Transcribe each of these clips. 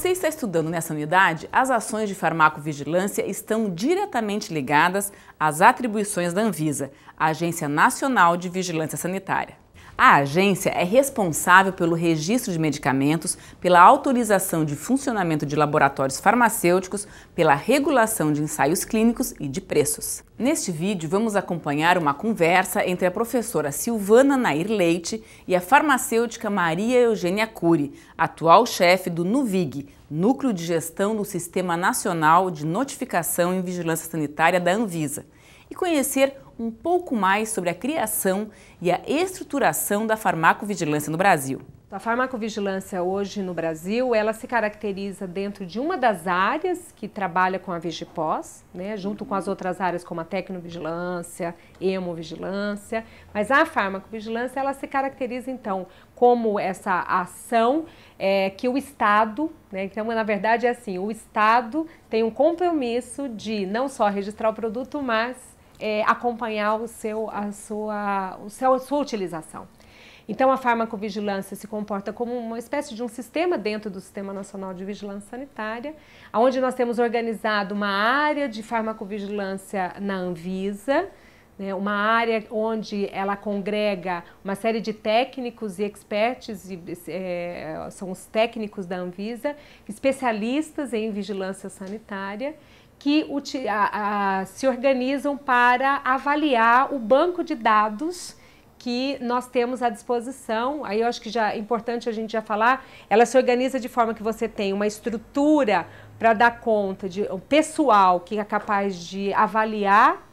você está estudando nessa unidade, as ações de farmacovigilância estão diretamente ligadas às atribuições da Anvisa, a Agência Nacional de Vigilância Sanitária. A agência é responsável pelo registro de medicamentos, pela autorização de funcionamento de laboratórios farmacêuticos, pela regulação de ensaios clínicos e de preços. Neste vídeo, vamos acompanhar uma conversa entre a professora Silvana Nair Leite e a farmacêutica Maria Eugênia Cury, atual chefe do NUVIG, Núcleo de Gestão do Sistema Nacional de Notificação em Vigilância Sanitária da Anvisa, e conhecer um pouco mais sobre a criação e a estruturação da farmacovigilância no Brasil. A farmacovigilância hoje no Brasil, ela se caracteriza dentro de uma das áreas que trabalha com a Vigipós, né, junto com as outras áreas como a tecnovigilância, hemovigilância, mas a farmacovigilância ela se caracteriza então como essa ação que o Estado, né, então na verdade é assim, o Estado tem um compromisso de não só registrar o produto, mas acompanhar a sua utilização. Então, a farmacovigilância se comporta como uma espécie de um sistema dentro do Sistema Nacional de Vigilância Sanitária, onde nós temos organizado uma área de farmacovigilância na Anvisa, né, uma área onde ela congrega uma série de técnicos e experts, são os técnicos da Anvisa, especialistas em vigilância sanitária, que se organizam para avaliar o banco de dados que nós temos à disposição. Aí eu acho que já é importante a gente já falar, ela se organiza de forma que você tem uma estrutura para dar conta de um pessoal que é capaz de avaliar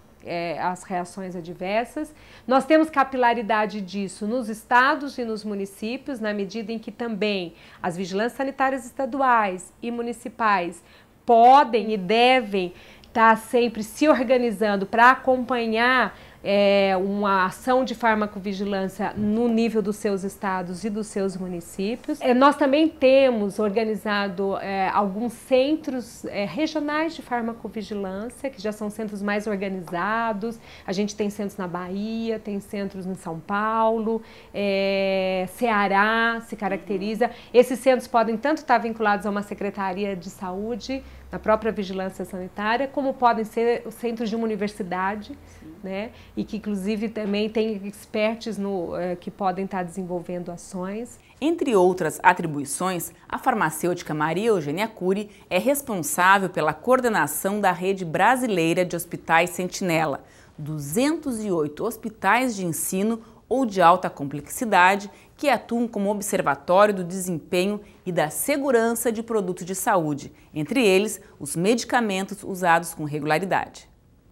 as reações adversas. Nós temos capilaridade disso nos estados e nos municípios, na medida em que também as vigilâncias sanitárias estaduais e municipais podem e devem estar sempre se organizando para acompanhar uma ação de farmacovigilância no nível dos seus estados e dos seus municípios. Nós também temos organizado alguns centros regionais de farmacovigilância, que já são centros mais organizados. A gente tem centros na Bahia, tem centros em São Paulo, Ceará se caracteriza. Esses centros podem tanto estar vinculados a uma secretaria de saúde, na própria vigilância sanitária, como podem ser os centros de uma universidade, né? E que inclusive também tem experts que podem estar desenvolvendo ações. Entre outras atribuições, a farmacêutica Maria Eugênia Cury é responsável pela coordenação da rede brasileira de hospitais Sentinela, 208 hospitais de ensino ou de alta complexidade que atuam como observatório do desempenho e da segurança de produtos de saúde, entre eles os medicamentos usados com regularidade.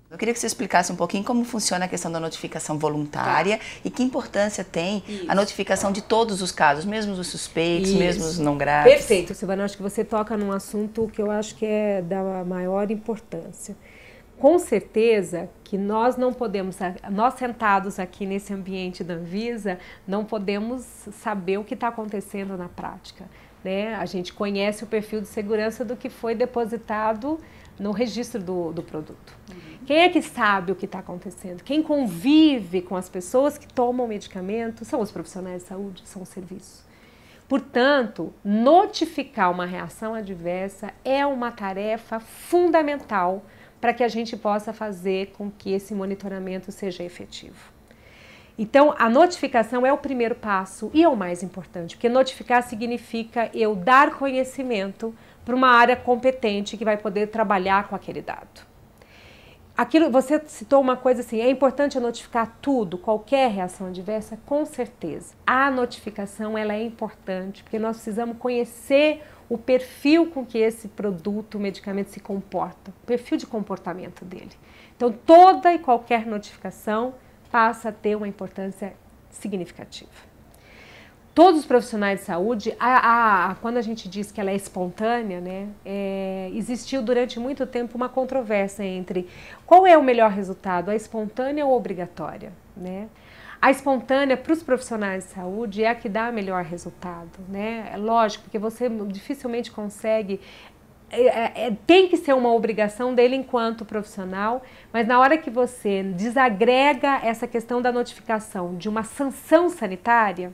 Eu queria que você explicasse um pouquinho como funciona a questão da notificação voluntária e que importância tem a notificação de todos os casos, mesmo os suspeitos, mesmo os não graves. Perfeito, Silvana, acho que você toca num assunto que eu acho que é da maior importância. Com certeza que nós não podemos, nós sentados aqui nesse ambiente da Anvisa, não podemos saber o que está acontecendo na prática, né? A gente conhece o perfil de segurança do que foi depositado no registro do produto. Quem é que sabe o que está acontecendo? Quem convive com as pessoas que tomam medicamento são os profissionais de saúde, são os serviços. Portanto, notificar uma reação adversa é uma tarefa fundamental para que a gente possa fazer com que esse monitoramento seja efetivo. Então, a notificação é o primeiro passo e é o mais importante, porque notificar significa eu dar conhecimento para uma área competente que vai poder trabalhar com aquele dado. Você citou uma coisa assim, é importante notificar tudo, qualquer reação adversa? Com certeza. A notificação ela é importante, porque nós precisamos conhecer o perfil com que esse produto, o medicamento se comporta, o perfil de comportamento dele. Então, toda e qualquer notificação passa a ter uma importância significativa. Todos os profissionais de saúde, quando a gente diz que ela é espontânea, né, existiu durante muito tempo uma controvérsia entre qual é o melhor resultado, a espontânea ou a obrigatória, né? A espontânea para os profissionais de saúde é a que dá melhor resultado, né? É lógico, porque você dificilmente consegue, tem que ser uma obrigação dele enquanto profissional, mas na hora que você desagrega essa questão da notificação de uma sanção sanitária,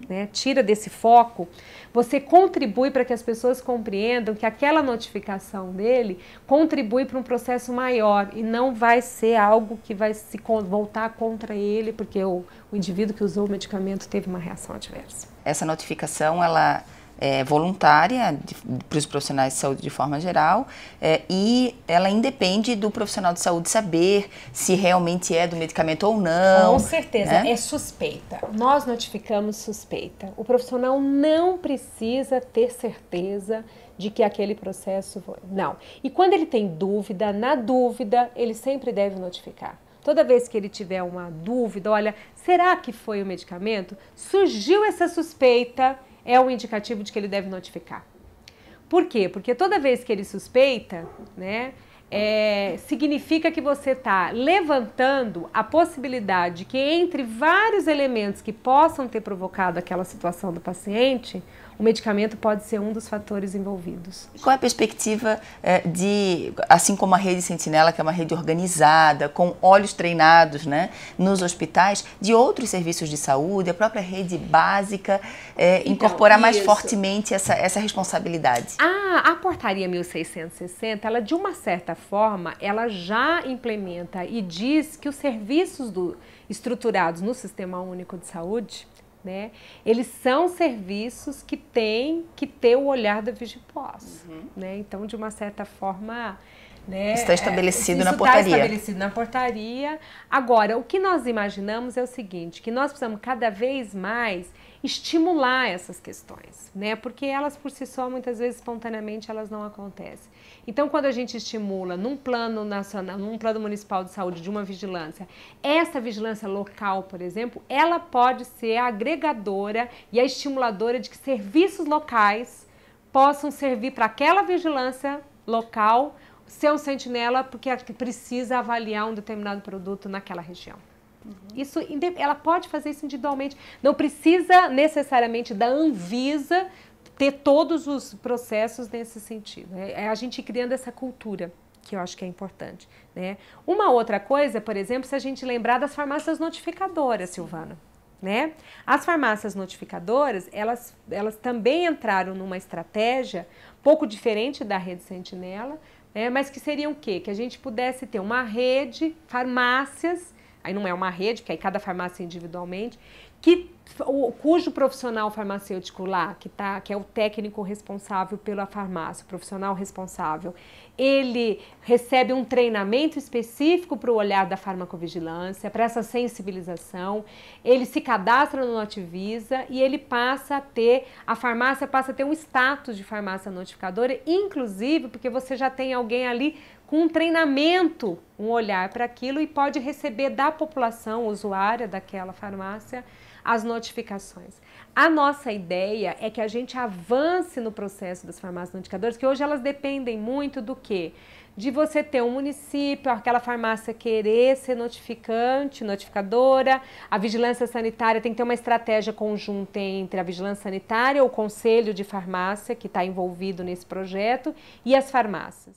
né? Tira desse foco, você contribui para que as pessoas compreendam que aquela notificação dele contribui para um processo maior e não vai ser algo que vai se voltar contra ele porque o indivíduo que usou o medicamento teve uma reação adversa. Essa notificação, ela é voluntária para os profissionais de saúde de forma geral e ela independe do profissional de saúde saber se realmente é do medicamento ou não. Com certeza, né? É suspeita. Nós notificamos suspeita. O profissional não precisa ter certeza de que aquele processo foi. Não. E quando ele tem dúvida, na dúvida, ele sempre deve notificar. Toda vez que ele tiver uma dúvida, olha, será que foi o medicamento? Surgiu essa suspeita, é um indicativo de que ele deve notificar. Por quê? Porque toda vez que ele suspeita, né, significa que você está levantando a possibilidade que entre vários elementos que possam ter provocado aquela situação do paciente, o medicamento pode ser um dos fatores envolvidos. Qual é a perspectiva assim como a rede Sentinela, que é uma rede organizada, com olhos treinados, né, nos hospitais, de outros serviços de saúde, a própria rede básica, incorporar mais fortemente essa responsabilidade? A portaria 1660, ela de uma certa forma, ela já implementa e diz que os serviços estruturados no Sistema Único de Saúde, né, eles são serviços que têm que ter o olhar da Vigipós, né? Então, de uma certa forma, né, está estabelecido na portaria. Está estabelecido na portaria. Agora, o que nós imaginamos é o seguinte, que nós precisamos cada vez mais estimular essas questões, né? Porque elas por si só, muitas vezes, espontaneamente, elas não acontecem. Então, quando a gente estimula num plano nacional, num plano municipal de saúde, de uma vigilância, essa vigilância local, por exemplo, ela pode ser a agregadora e a estimuladora de que serviços locais possam servir para aquela vigilância local, ser um sentinela, porque precisa avaliar um determinado produto naquela região. Isso, ela pode fazer isso individualmente, não precisa necessariamente da Anvisa ter todos os processos nesse sentido. É a gente criando essa cultura, que eu acho que é importante, né? Uma outra coisa, por exemplo, se a gente lembrar das farmácias notificadoras, Silvana, né? As farmácias notificadoras, elas também entraram numa estratégia pouco diferente da rede Sentinela, né? Mas que seriam o quê? Que a gente pudesse ter uma rede, farmácias, aí não é uma rede, porque aí cada farmácia individualmente, cujo profissional farmacêutico lá, que é o técnico responsável pela farmácia, o profissional responsável, ele recebe um treinamento específico para o olhar da farmacovigilância, para essa sensibilização, ele se cadastra no Notivisa e a farmácia passa a ter um status de farmácia notificadora, inclusive porque você já tem alguém ali com um treinamento, um olhar para aquilo e pode receber da população usuária daquela farmácia as notificações. A nossa ideia é que a gente avance no processo das farmácias notificadoras, que hoje elas dependem muito do quê? De você ter um município, aquela farmácia querer ser notificadora, a vigilância sanitária tem que ter uma estratégia conjunta entre a vigilância sanitária, o conselho de farmácia que está envolvido nesse projeto e as farmácias.